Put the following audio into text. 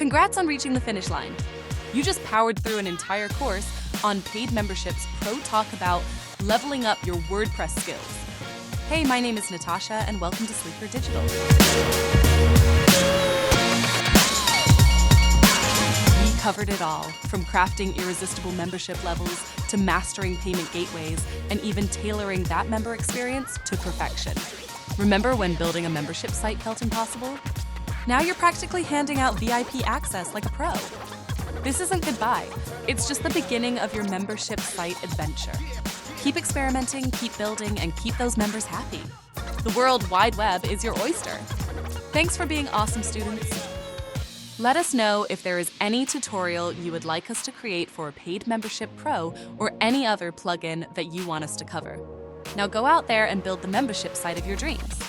Congrats on reaching the finish line. You just powered through an entire course on Paid Memberships Pro Talk about leveling up your WordPress skills. Hey, my name is Natasha, and welcome to Sleekr Digital. We covered it all, from crafting irresistible membership levels to mastering payment gateways and even tailoring that member experience to perfection. Remember when building a membership site felt impossible? Now you're practically handing out VIP access like a pro. This isn't goodbye. It's just the beginning of your membership site adventure. Keep experimenting, keep building, and keep those members happy. The World Wide Web is your oyster. Thanks for being awesome, students. Let us know if there is any tutorial you would like us to create for Paid Membership Pro or any other plugin that you want us to cover. Now go out there and build the membership site of your dreams.